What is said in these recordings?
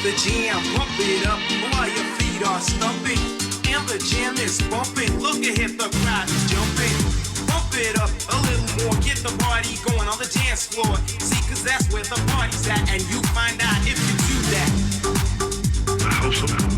The jam, pump it up while your feet are stumping. And the jam is bumping. Look ahead, the crowd is jumping. Pump it up a little more. Get the party going on the dance floor. See, cause that's where the party's at. And you find out if you do that. The house of it.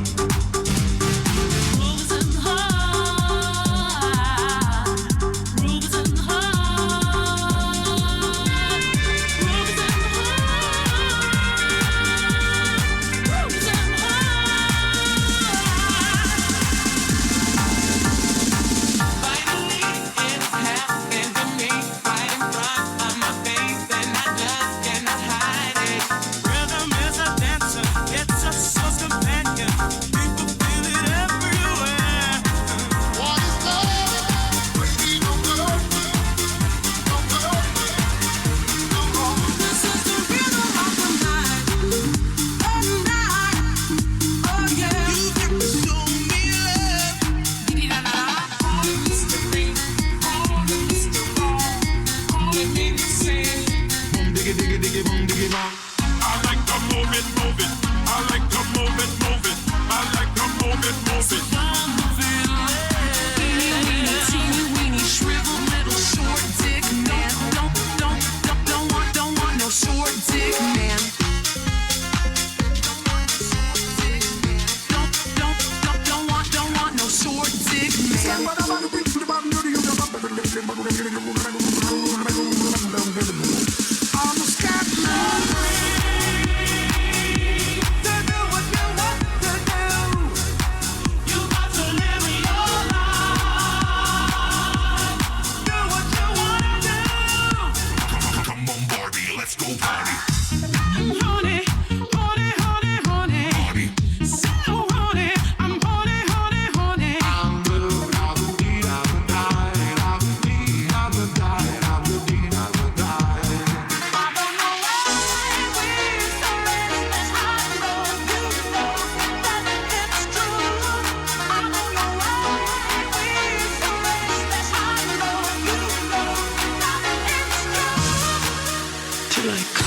Like